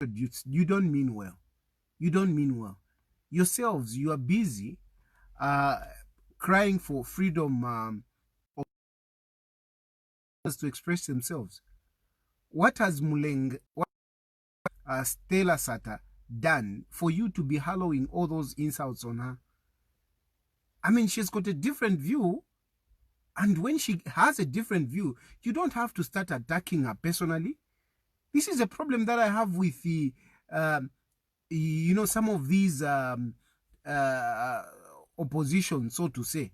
you don't mean well. You don't mean well. Yourselves, you are busy uh, crying for freedom of others to express themselves. What has Stella Sataz done for you to be hallowing all those insults on her? I mean, she's got a different view. And when she has a different view, you don't have to start attacking her personally. This is a problem that I have with the, some of these opposition, so to say.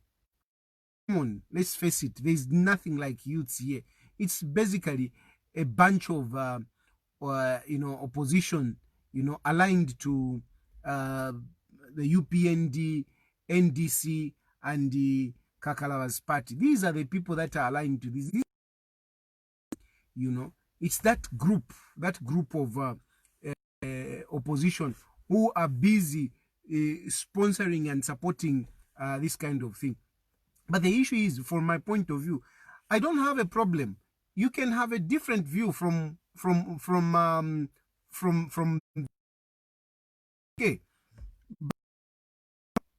Come on, let's face it. There's nothing like youths here. It's basically a bunch of, opposition, aligned to the UPND, NDC, and the Kakalawa's party. These are the people that are aligned to this. It's that group of opposition who are busy sponsoring and supporting this kind of thing. But the issue is, from my point of view, I don't have a problem. You can have a different view from okay.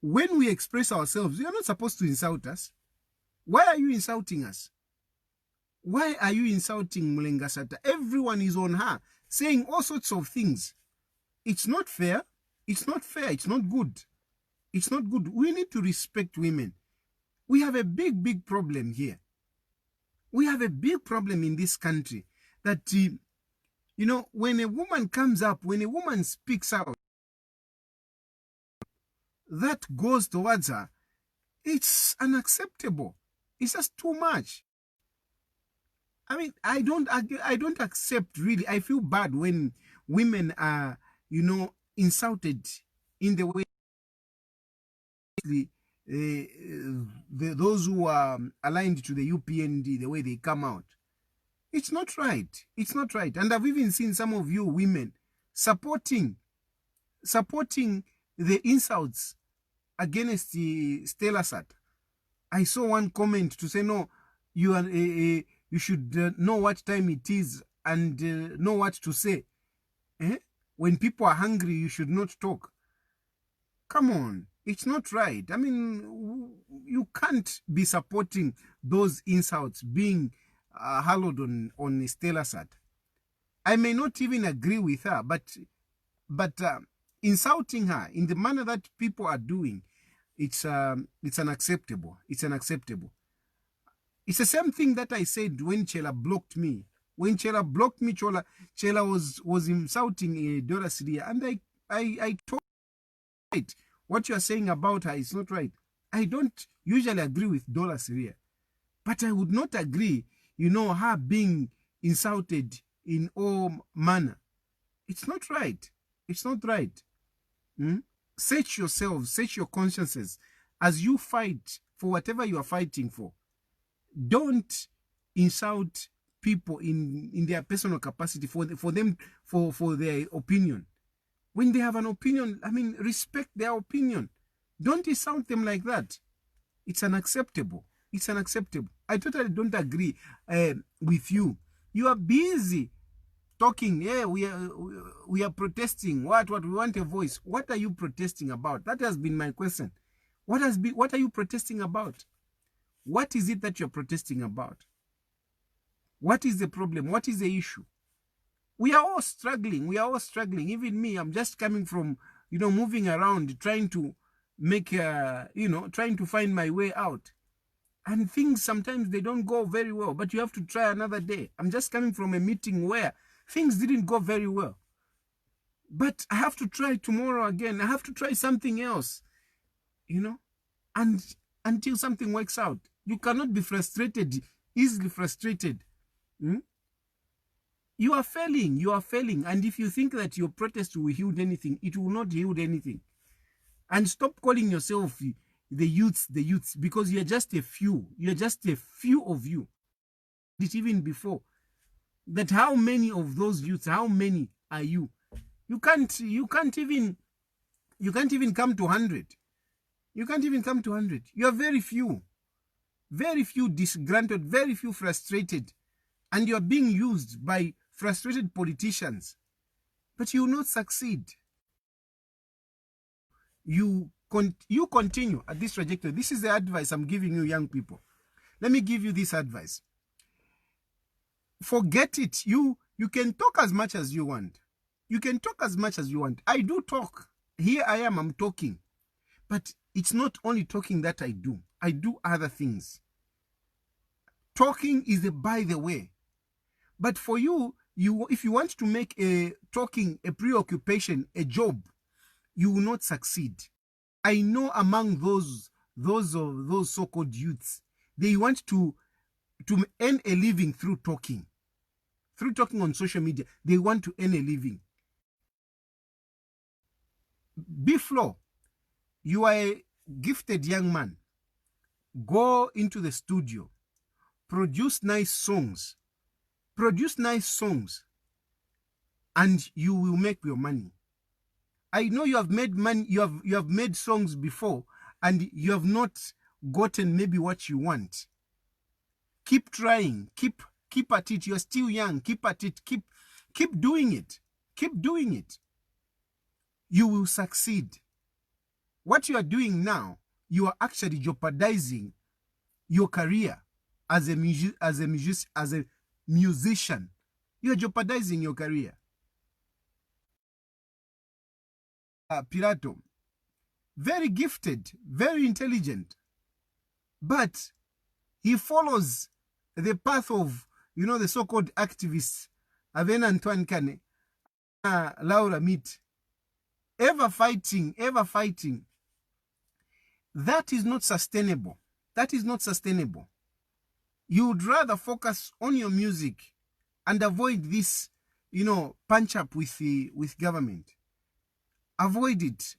When we express ourselves, you're not supposed to insult us. Why are you insulting us? Why are you insulting Mulenga Sataz? Everyone is on her, saying all sorts of things. It's not fair. It's not fair. It's not good. It's not good. We need to respect women. We have a big problem here. We have a big problem in this country that, when a woman comes up, when a woman speaks out, that goes towards her, it's unacceptable. It's just too much. I mean, I don't accept, really. I feel bad when women are, insulted in the way those who are aligned to the UPND, the way they come out. It's not right. It's not right. And I've even seen some of you women supporting the insults against the Stella Sataz. I saw one comment to say, no, you should know what time it is and know what to say. When people are hungry, you should not talk. Come on, it's not right. I mean, you can't be supporting those insults being hallowed on Stella Sataz. I may not even agree with her, but insulting her in the manner that people are doing, it's unacceptable. It's unacceptable. It's the same thing that I said when Chela blocked me. When Chela blocked me, Chela was insulting Dora Syria, and I told her, right, what you are saying about her is not right. I don't usually agree with Dora Syria, but I would not agree, her being insulted in all manner. It's not right. It's not right. Search yourselves, search your consciences as you fight for whatever you are fighting for. Don't insult people in their personal capacity for their opinion. When they have an opinion, I mean, respect their opinion. Don't insult them like that. It's unacceptable. It's unacceptable. I totally don't agree with you. You are busy talking. Yeah, we are protesting. What we want a voice. What are you protesting about? That has been my question. What are you protesting about? What is it that you're protesting about? What is the problem? What is the issue? We are all struggling. We are all struggling. Even me, I'm just coming from, moving around, trying to make, trying to find my way out. And things, sometimes they don't go very well, but you have to try another day. I'm just coming from a meeting where things didn't go very well. But I have to try tomorrow again. I have to try something else, and until something works out. You cannot be frustrated, easily frustrated. You are failing. You are failing. And if you think that your protest will yield anything, it will not yield anything. And stop calling yourself the youths, because you're just a few. You're just a few of you. It even before. That how many of those youths, how many are you? You can't even come to 100. You can't even come to 100. You are very few. Very few disgruntled, very few frustrated. And you're being used by frustrated politicians. but you will not succeed. You continue at this trajectory. This is the advice I'm giving you, young people. Let me give you this advice. Forget it. You can talk as much as you want. You can talk as much as you want. I do talk. Here I am, I'm talking. But it's not only talking that I do. I do other things. Talking is a by the way. But for you, if you want to make talking a preoccupation, a job, you will not succeed. I know among those so-called youths, they want to earn a living through talking. Through talking on social media, they want to earn a living. Before, you are a gifted young man. Go into the studio. Produce nice songs. Produce nice songs. And you will make your money. I know you have made money, you have made songs before, and you have not gotten maybe what you want. Keep trying, keep at it. You're still young. Keep at it. Keep doing it. Keep doing it. You will succeed. What you are doing now, you are actually jeopardizing your career as a musician. You are jeopardizing your career. Pirato, very gifted, very intelligent, but he follows the path of, the so-called activists, Avena Antoine Kane, Laura Meet, ever fighting. That is not sustainable. That is not sustainable. You would rather focus on your music and avoid this, punch up with government. Avoid it,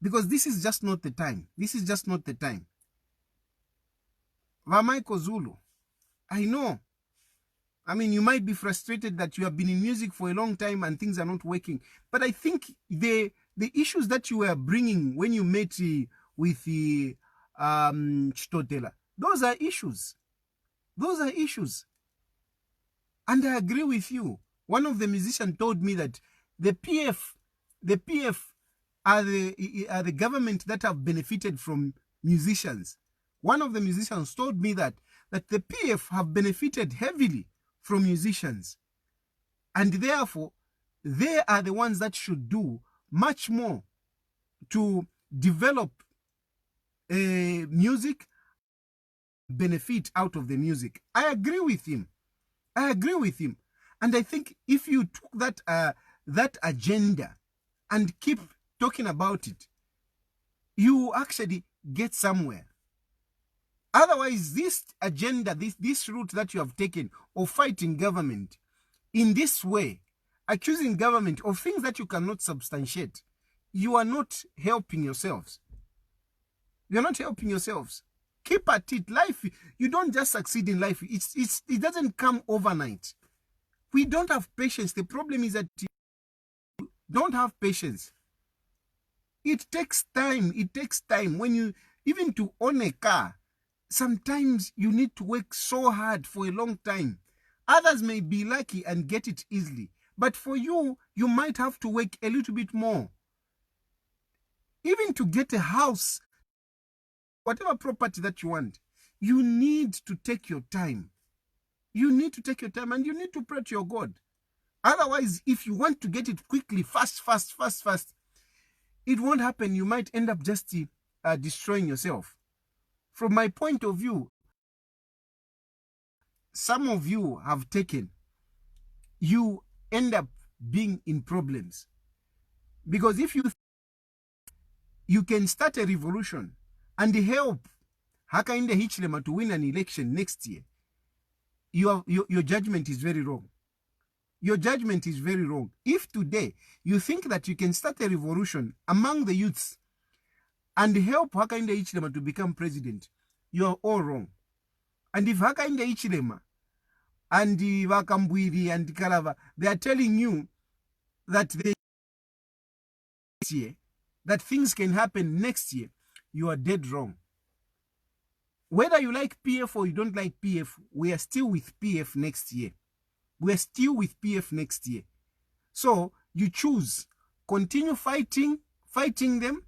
because this is just not the time. This is just not the time. Vamaiko Zulu, I know. I mean, you might be frustrated that you have been in music for a long time and things are not working. But I think the issues that you were bringing when you met with the Chitotela, those are issues. Those are issues. And I agree with you. One of the musicians told me that the PF are the government that have benefited from musicians. One of the musicians told me that the PF have benefited heavily from musicians. And therefore, they are the ones that should do much more to develop music, benefit out of the music. I agree with him. And I think if you took that agenda and keep talking about it, you actually get somewhere. Otherwise, this agenda, this route that you have taken of fighting government in this way, accusing government of things that you cannot substantiate, you are not helping yourselves. You're not helping yourselves. Keep at it. Life, you don't just succeed in life. It doesn't come overnight. We don't have patience. The problem is that you don't have patience. It takes time. It takes time. When you, even to own a car, sometimes you need to work so hard for a long time. Others may be lucky and get it easily. But for you, you might have to work a little bit more. Even to get a house, whatever property that you want, you need to take your time. You need to take your time and you need to pray to your God. Otherwise, if you want to get it quickly, fast, it won't happen. You might end up just destroying yourself. From my point of view, some of you have taken, you end up being in problems. Because if you can start a revolution and help Hakainde Hichilema to win an election next year, your judgment is very wrong. Your judgment is very wrong. If today you think that you can start a revolution among the youths and help Hakainde Hichilema to become president, you are all wrong. And if Hakainde Hichilema and Vakambwiri and Kalava, they are telling you that that things can happen next year, you are dead wrong. Whether you like PF or you don't like PF, we are still with PF next year. We are still with PF next year. So you choose. Continue fighting them.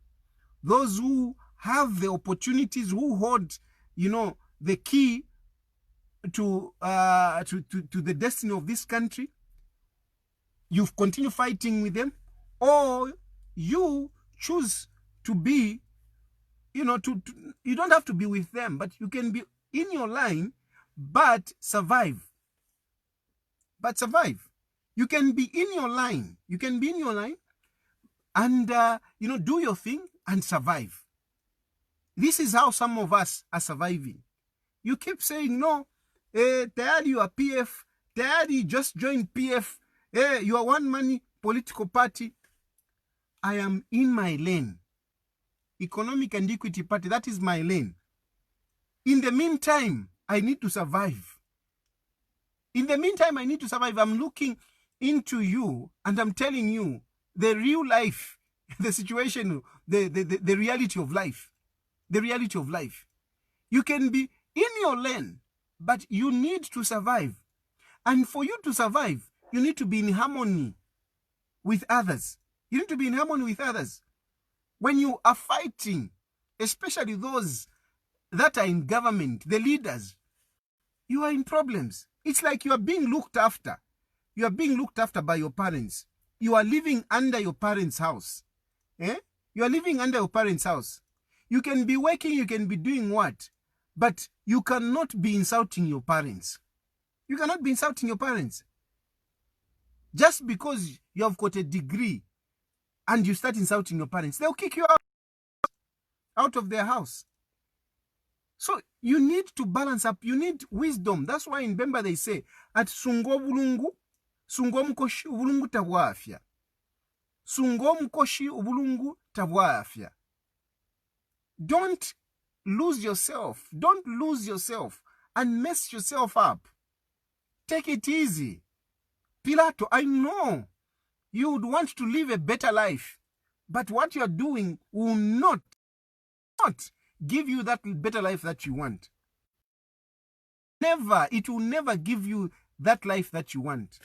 Those who have the opportunities, who hold, the key to the destiny of this country, you continue fighting with them, or you choose to be, you don't have to be with them, but you can be in your line, but survive. You can be in your line. And, do your thing and survive. This is how some of us are surviving. You keep saying, no, Tayali, you are PF. Tayali, just joined PF. You are one money political party. I am in my lane. Economic and Equity Party, that is my lane. In the meantime, I need to survive. I'm looking into you and I'm telling you the real life, the situation, the reality of life. The reality of life. You can be in your lane, but you need to survive. And for you to survive, you need to be in harmony with others. When you are fighting, especially those that are in government, the leaders, you are in problems. It's like you are being looked after. You are being looked after by your parents. You are living under your parents' house. You are living under your parents' house. You can be working, you can be doing what? But you cannot be insulting your parents. Just because you have got a degree and you start insulting your parents, they'll kick you out of their house. So you need to balance up. You need wisdom. That's why in Bemba they say, at sungo bulungu, sungo mkoshi ubulungu tabwa afya. Sungo mkoshi ubulungu tabwa afya. Don't lose yourself. Don't lose yourself and mess yourself up. Take it easy. Pilato, I know you would want to live a better life, but what you're doing will not give you that better life that you want. It will never give you that life that you want.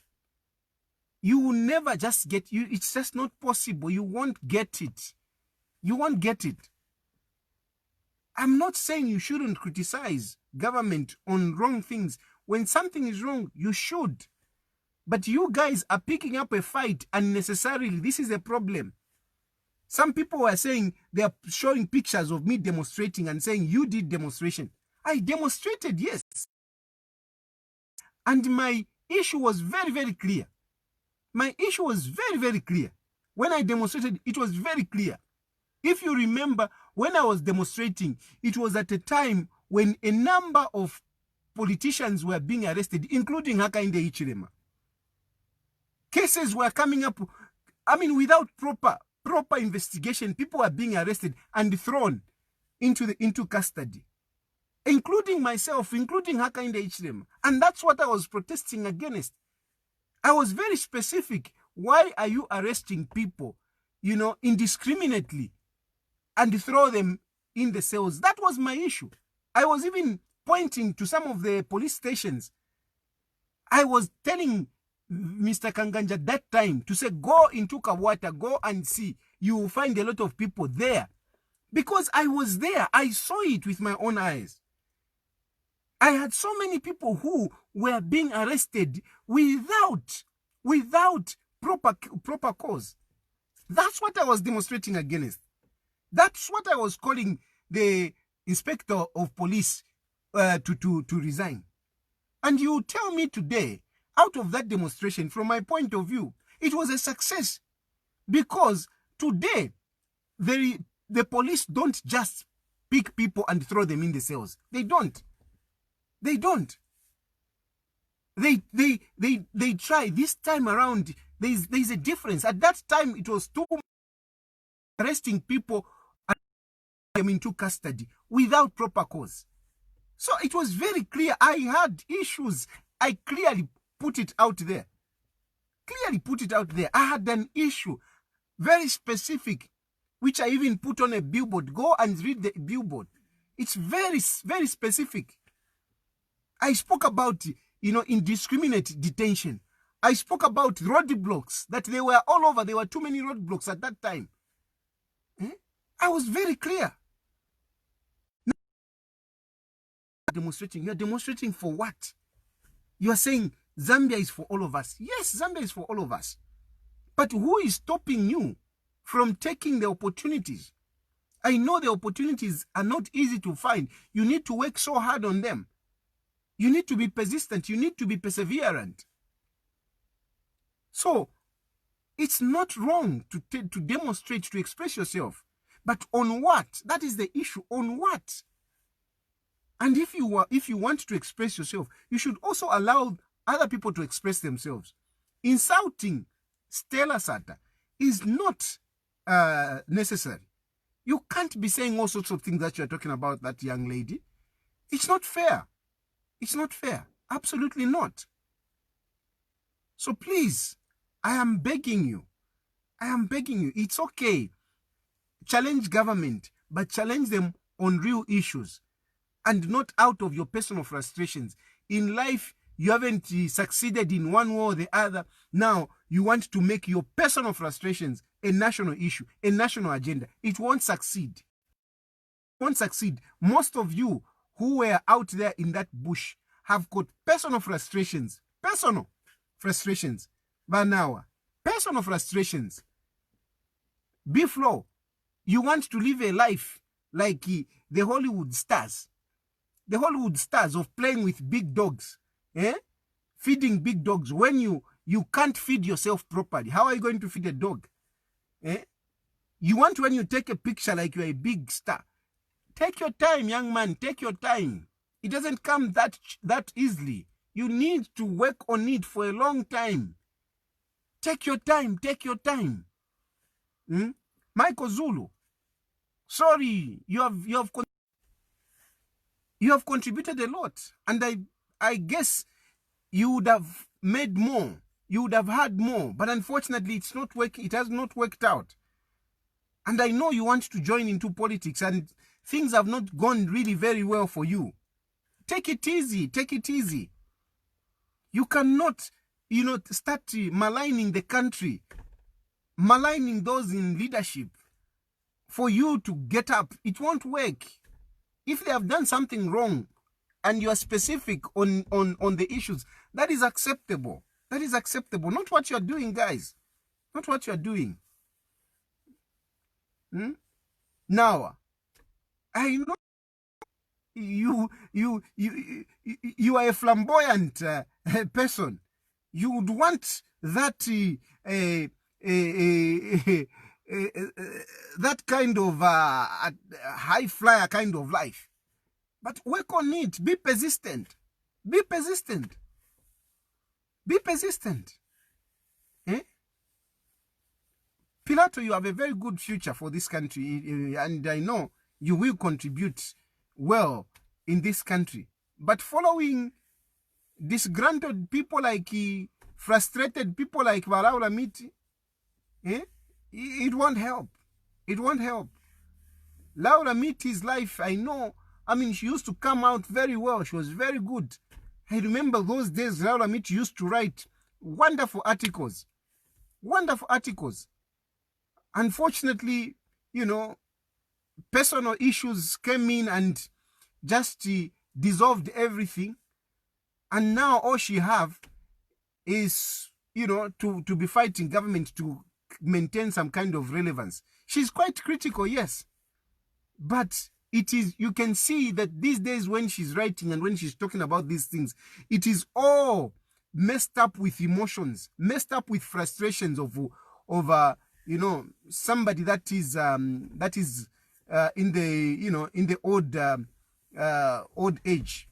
You will never just get you. It's just not possible. You won't get it. I'm not saying you shouldn't criticize government on wrong things. When something is wrong, you should. But you guys are picking up a fight unnecessarily. This is a problem. Some people are saying, they are showing pictures of me demonstrating and saying, you did demonstration. I demonstrated, yes. And my issue was very, very clear. When I demonstrated, it was very clear. If you remember, when I was demonstrating, it was at a time when a number of politicians were being arrested, including Hakainde Hichilema. Cases were coming up, without proper investigation. People were being arrested and thrown into custody, including myself, including Hakainde Hichilema. And that's what I was protesting against. I was very specific. Why are you arresting people, indiscriminately and throw them in the cells? That was my issue. I was even pointing to some of the police stations. I was telling Mr. Kanganja that time to say, go into Kawata, go and see. You will find a lot of people there. Because I was there. I saw it with my own eyes. I had so many people who were being arrested without proper cause. That's what I was demonstrating against. That's what I was calling the inspector of police to resign. And you tell me today, out of that demonstration, from my point of view, it was a success. Because today, the police don't just pick people and throw them in the cells. They don't. They try. This time around, there's a difference. At that time, it was too arresting people and them into custody without proper cause. So it was very clear. I had issues. I clearly put it out there. I had an issue, very specific, which I even put on a billboard. Go and read the billboard. It's very, very specific. I spoke about, indiscriminate detention. I spoke about roadblocks, that they were all over. There were too many roadblocks at that time. I was very clear. Demonstrating. You're demonstrating for what? You are saying Zambia is for all of us. Yes, Zambia is for all of us. But who is stopping you from taking the opportunities? I know the opportunities are not easy to find. You need to work so hard on them. You need to be persistent. You need to be perseverant. So, it's not wrong to demonstrate, to express yourself. But on what? That is the issue. On what? And if you want to express yourself, you should also allow other people to express themselves. Insulting Stella Sataz is not necessary. You can't be saying all sorts of things that you're talking about that young lady. It's not fair. It's not fair. Absolutely not. So please, I am begging you. I am begging you. It's okay. Challenge government, but challenge them on real issues and not out of your personal frustrations. In life, you haven't succeeded in one way or the other. Now, you want to make your personal frustrations a national issue, a national agenda. It won't succeed. It won't succeed. Most of you who were out there in that bush have got personal frustrations. Personal frustrations. But now, personal frustrations. Before, you want to live a life like the Hollywood stars. The Hollywood stars of playing with big dogs. Feeding big dogs. When you can't feed yourself properly, how are you going to feed a dog? You want, when you take a picture like you're a big star, take your time, young man. Take your time. It doesn't come that easily. You need to work on it for a long time. Take your time. Take your time. Michael Zulu, sorry, you have contributed a lot, and I guess you would have made more. You would have had more, but unfortunately, it's not working. It has not worked out. And I know you want to join into politics, and things have not gone really very well for you. Take it easy. Take it easy. You cannot, start maligning the country, maligning those in leadership for you to get up. It won't work. If they have done something wrong and you are specific on the issues, that is acceptable. That is acceptable. Not what you're doing, guys. Not what you're doing. Now, I know you are a flamboyant person. You would want that that kind of high flyer kind of life. But work on it. Be persistent. Be persistent. Be persistent. Pilato, you have a very good future for this country, and I know you will contribute well in this country. But following disgruntled people like frustrated people like Laura Miti, it won't help. It won't help. Laura Miti's life, I know. I mean, she used to come out very well. She was very good. I remember those days Laura Miti used to write wonderful articles. Wonderful articles. Unfortunately, personal issues came in and just dissolved everything. And now all she have is, to be fighting government to maintain some kind of relevance. She's quite critical, yes. But you can see that these days when she's writing and when she's talking about these things, it is all messed up with emotions, messed up with frustrations of somebody that is in the old age.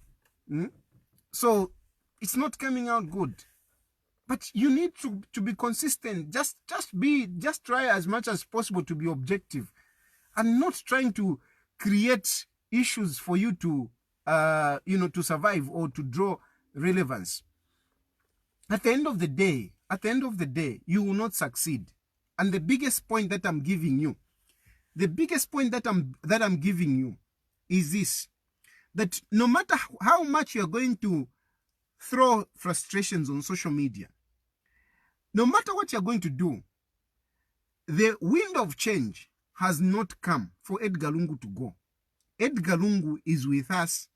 So it's not coming out good. But you need to be consistent. Just try as much as possible to be objective, and not trying to create issues for you to to survive or to draw relevance. At the end of the day, you will not succeed. And the biggest point that I'm giving you, is this: that no matter how much you're going to throw frustrations on social media, No matter what you're going to do, the wind of change has not come for Edgar Lungu to go. Edgar Lungu is with us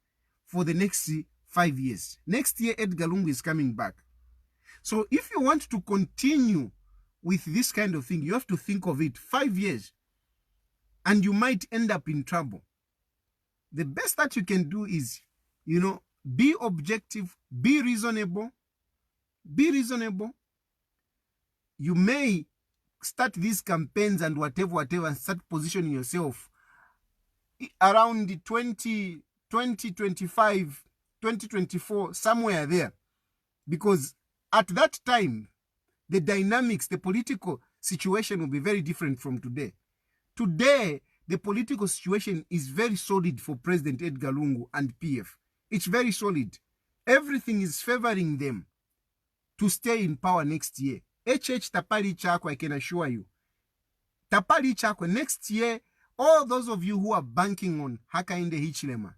for the next 5 years. Next year, Edgar Lungu is coming back. So if you want to continue with this kind of thing, you have to think of it 5 years, and you might end up in trouble. The best that you can do is, be objective, be reasonable, be reasonable. You may start these campaigns and whatever, and start positioning yourself around the 2025, 2024, somewhere there. Because at that time, the dynamics, the political situation will be very different from today. Today, the political situation is very solid for President Edgar Lungu and PF. It's very solid. Everything is favoring them to stay in power next year. Tapali Chakwe, I can assure you. Tapali Chakwe, next year, all those of you who are banking on Hakainde Hichilema,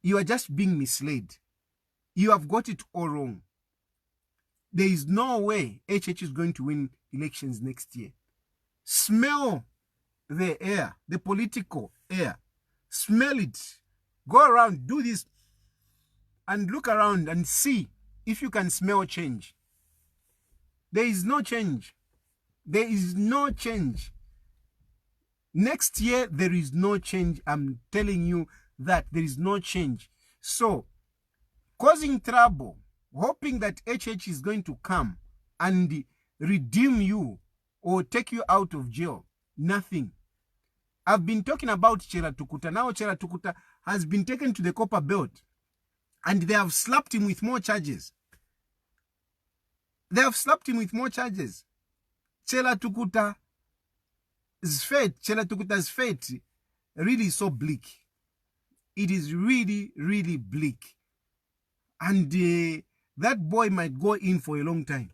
you are just being misled. You have got it all wrong. There is no way HH is going to win elections next year. Smell the air, the political air. Smell it. Go around, do this, and look around and see if you can smell change. There is no change. There is no change. Next year, there is no change. I'm telling you that there is no change. So, causing trouble, hoping that HH is going to come and redeem you or take you out of jail, nothing. I've been talking about Chela Tukuta. Now Chela Tukuta has been taken to the copper belt, and they have slapped him with more charges. They have slapped him with more charges. Chela Tukuta's fate really is so bleak. It is really, really bleak. And that boy might go in for a long time.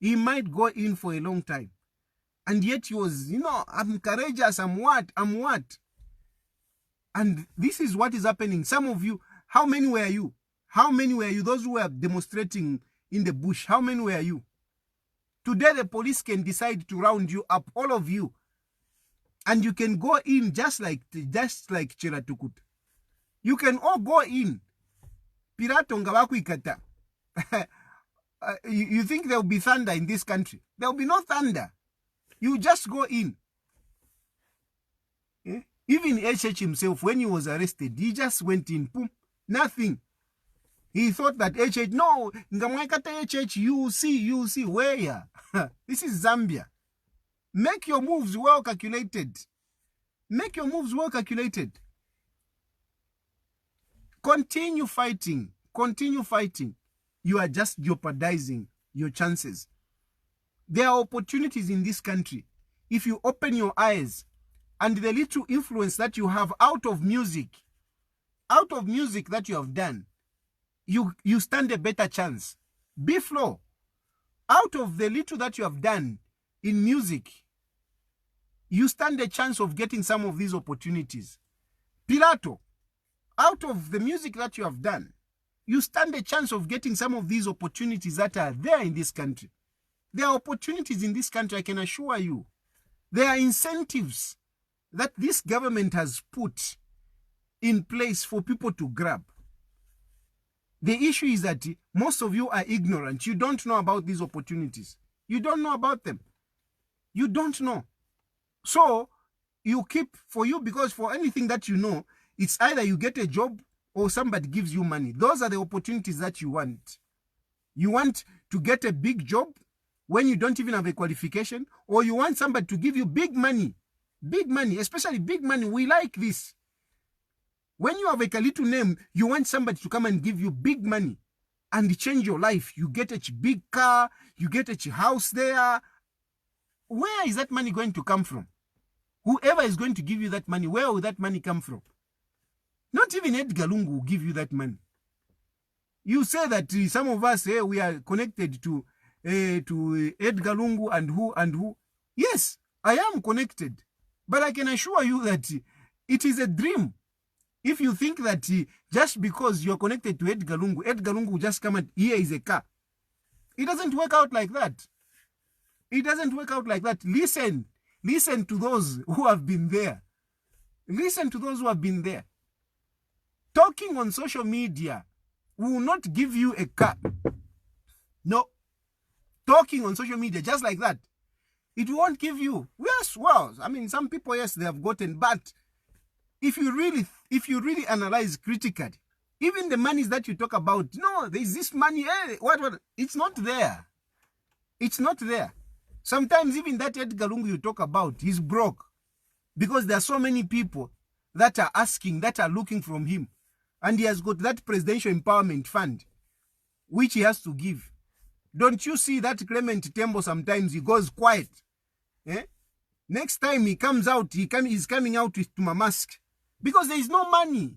He might go in for a long time. And yet he was, I'm courageous, I'm what? And this is what is happening. Some of you, how many were you? How many were you? Those who were demonstrating in the bush, how many were you? Today the police can decide to round you up, all of you. And you can go in just like Chela Tukuta. You can all go in. Pirato ngawaku ikata. You think there will be thunder in this country? There will be no thunder. You just go in. Eh? Even HH himself, when he was arrested, he just went in. Boom, nothing. He thought that HH, no, ngamwaikata HH, you see, where? This is Zambia. Make your moves well calculated. Make your moves well calculated. Continue fighting. Continue fighting. You are just jeopardizing your chances. There are opportunities in this country. If you open your eyes and the little influence that you have out of music that you have done, you stand a better chance. B-Flow, out of the little that you have done in music, you stand a chance of getting some of these opportunities. Pilato, out of the music that you have done, you stand a chance of getting some of these opportunities that are there in this country. There are opportunities in this country, I can assure you. There are incentives that this government has put in place for people to grab. The issue is that most of you are ignorant. You don't know about these opportunities. You don't know about them. You don't know. So, you keep for you, because for anything that you know, it's either you get a job or somebody gives you money. Those are the opportunities that you want. You want to get a big job when you don't even have a qualification, or you want somebody to give you big money, especially big money. We like this. When you have a little name, you want somebody to come and give you big money and change your life. You get a big car, you get a house there. Where is that money going to come from? Whoever is going to give you that money, where will that money come from? Not even Edgar Lungu will give you that money. You say that some of us we are connected to Edgar Lungu and who. Yes, I am connected. But I can assure you that it is a dream. If you think that just because you're connected to Edgar Lungu will just come and here is a car. It doesn't work out like that. It doesn't work out like that. Listen to those who have been there. Listen to those who have been there. Talking on social media will not give you a car. No. Talking on social media just like that, it won't give you. Yes, well, I mean, some people, yes, they have gotten, but if you really analyze critically, even the monies that you talk about, no, there's this money, what, it's not there. It's not there. Sometimes even that Edgar Lungu you talk about, he's broke because there are so many people that are asking, that are looking from him. And he has got that presidential empowerment fund, which he has to give. Don't you see that Clement Tembo sometimes he goes quiet? Eh? Next time he comes out, he's coming out with a mask. Because there is no money.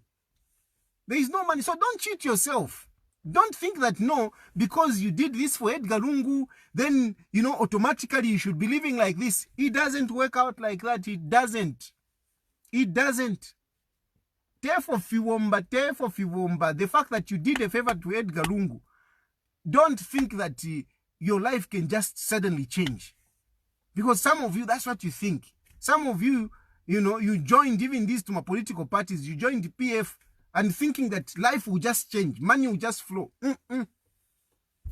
There is no money. So don't cheat yourself. Don't think that, no, because you did this for Edgar Lungu, then, you know, automatically you should be living like this. It doesn't work out like that. It doesn't. It doesn't. Therefore, the fact that you did a favor to Edgar Lungu, don't think that your life can just suddenly change. Because some of you, that's what you think. Some of you, you know, you joined even these to my political parties, you joined the PF and thinking that life will just change, money will just flow.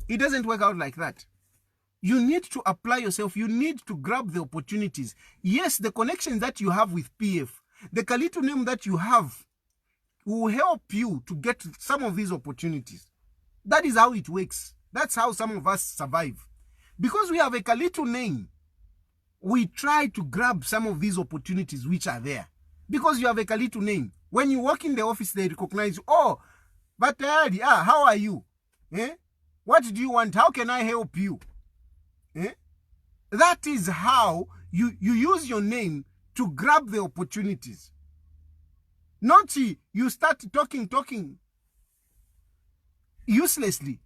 It doesn't work out like that. You need to apply yourself. You need to grab the opportunities. Yes, the connections that you have with PF, the Kalitu name that you have will help you to get some of these opportunities. That is how it works. That's how some of us survive. Because we have a Kalitu name, we try to grab some of these opportunities which are there. Because you have a Kalitu name. When you walk in the office, they recognize you. Oh, but Tayali, how are you? Eh? What do you want? How can I help you? Eh? That is how you use your name to grab the opportunities. Not you start talking uselessly,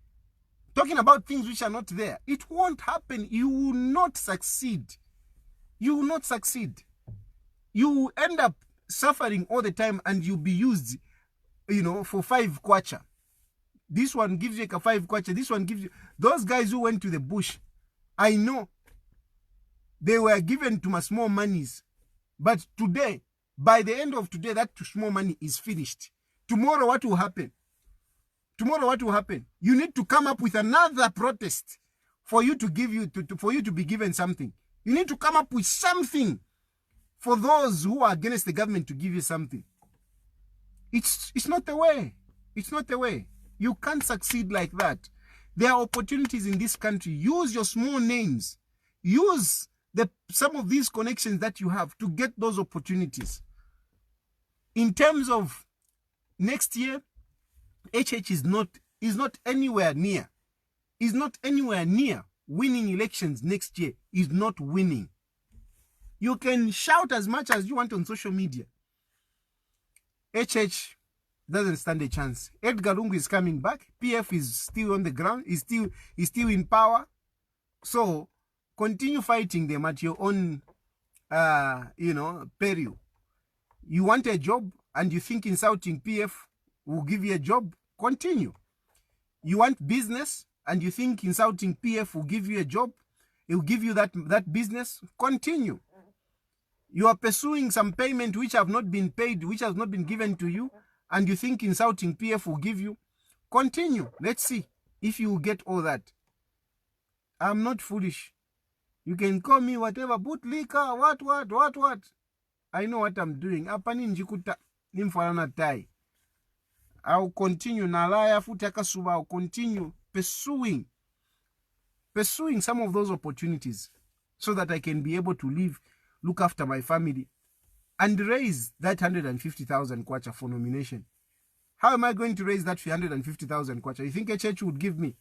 talking about things which are not there. It won't happen. You will not succeed. You will not succeed. You will end up suffering all the time and you'll be used, you know, for 5 kwacha. This one gives you a 5 kwacha. This one gives you... Those guys who went to the bush, I know they were given to my small monies. But today, by the end of today, that small money is finished. Tomorrow, what will happen? Tomorrow, what will happen? You need to come up with another protest for you to give you for you to be given something. You need to come up with something for those who are against the government to give you something. It's not the way. It's not the way. You can't succeed like that. There are opportunities in this country. Use your small names. Use some of these connections that you have to get those opportunities. In terms of next year, HH is not anywhere near. Is not anywhere near winning elections next year. Is not winning. You can shout as much as you want on social media. HH doesn't stand a chance. Edgar Lungu is coming back. PF is still on the ground. Is still in power. So continue fighting them at your own, peril. You want a job and you think insulting PF will give you a job? Continue. You want business and you think insulting PF will give you a job? It will give you that business? Continue. You are pursuing some payment which have not been paid, which has not been given to you, and you think insulting PF will give you? Continue. Let's see if you will get all that. I'm not foolish. You can call me whatever, bootlicker, what. I know what I'm doing. Apani njikuta nimfalana tai. I'll continue. Nalaya futakasuba. I'll continue pursuing some of those opportunities so that I can be able to look after my family and raise that 150,000 kwacha for nomination. How am I going to raise that 150,000 kwacha? You think HH would give me?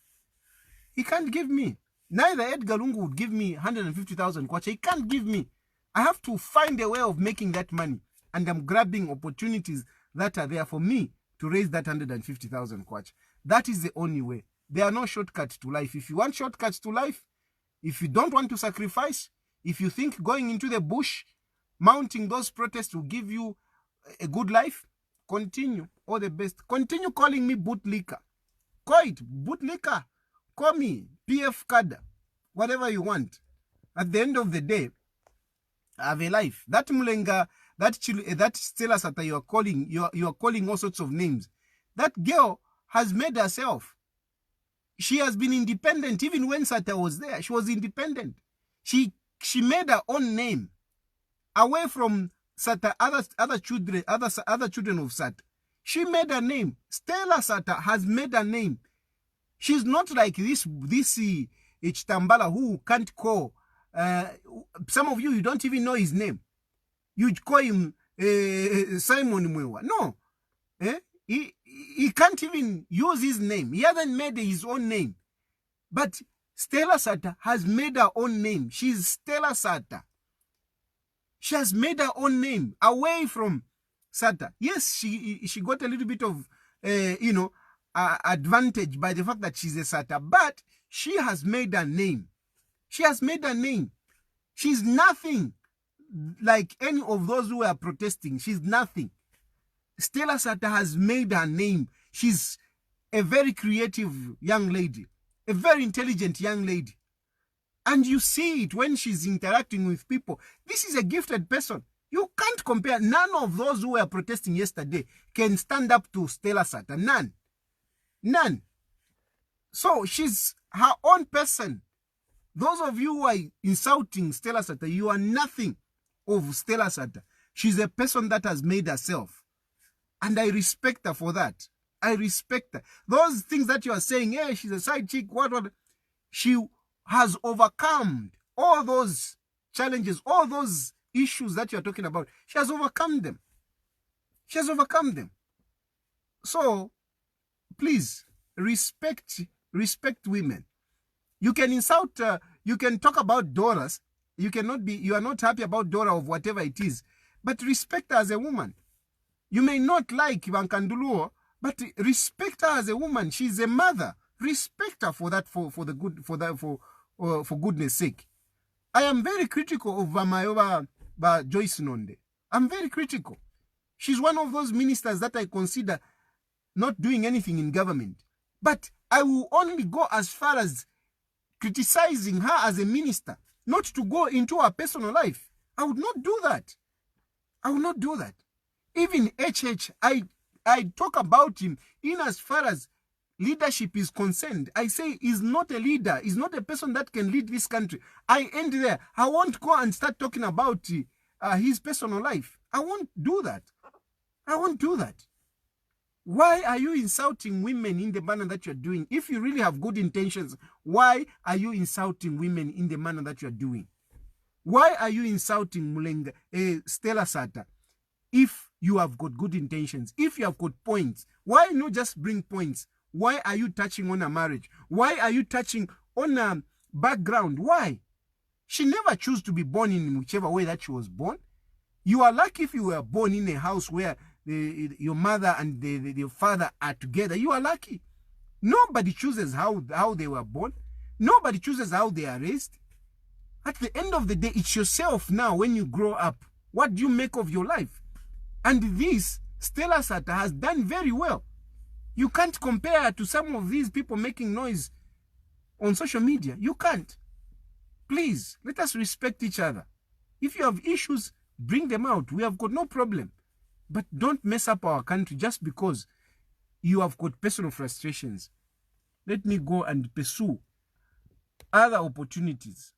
He can't give me. Neither Edgar Lungu would give me 150,000 kwacha. He can't give me. I have to find a way of making that money. And I'm grabbing opportunities that are there for me to raise that 150,000 kwacha. That is the only way. There are no shortcuts to life. If you want shortcuts to life, if you don't want to sacrifice, if you think going into the bush, mounting those protests will give you a good life, continue. All the best. Continue calling me bootlicker. Call it bootlicker. Call me PF Kada. Whatever you want. At the end of the day, have a life. That Mulenga, that Stella Sataz you are calling all sorts of names. That girl has made herself. She has been independent. Even when Sata was there, she was independent. She made her own name away from Sata, other children of Sata. She made her name. Stella Sataz has made her name. She's not like this Chitambala who can't call. Some of you don't even know his name. You call him Simon Mwewa. No. He can't even use his name. He hasn't made his own name. But Stella Sataz has made her own name. She's Stella Sataz. She has made her own name away from Sataz. Yes, she got a little bit of, advantage by the fact that she's a Sataz. But she has made her name. She has made her name. She's nothing like any of those who are protesting. She's nothing. Stella Sataz has made her name. She's a very creative young lady, a very intelligent young lady. And you see it when she's interacting with people. This is a gifted person. You can't compare. None of those who were protesting yesterday can stand up to Stella Sataz. None. None. So she's her own person. Those of you who are insulting Stella Sataz, you are nothing of Stella Sataz. She's a person that has made herself. And I respect her for that. I respect her. Those things that you are saying, hey, she's a side chick, what. She has overcome all those challenges, all those issues that you are talking about. She has overcome them. She has overcome them. So, please, respect women. You can insult, you can talk about daughters. You are not happy about daughter of whatever it is. But respect her as a woman. You may not like Bankanduluo, but respect her as a woman. She's a mother. Respect her for that, for goodness sake. I am very critical of Mayowa Joyce Nonde. I'm very critical. She's one of those ministers that I consider not doing anything in government. But I will only go as far as criticizing her as a minister, not to go into her personal life. I would not do that. I will not do that. Even HH, I talk about him in as far as leadership is concerned. I say he's not a leader. He's not a person that can lead this country. I end there. I won't go and start talking about his personal life. I won't do that. I won't do that. Why are you insulting women in the manner that you're doing? If you really have good intentions, why are you insulting women in the manner that you're doing? Why are you insulting Stella Sataz? If you have got good intentions, if you have got points, why not just bring points? Why are you touching on a marriage? Why are you touching on a background? Why? She never chose to be born in whichever way that she was born. You are lucky if you were born in a house where your mother and your father are together. You are lucky. Nobody chooses how they were born. Nobody chooses how they are raised. At the end of the day, it's yourself now when you grow up. What do you make of your life? And this, Stella Sataz has done very well. You can't compare to some of these people making noise on social media. You can't. Please, let us respect each other. If you have issues, bring them out. We have got no problem. But don't mess up our country just because you have got personal frustrations. Let me go and pursue other opportunities.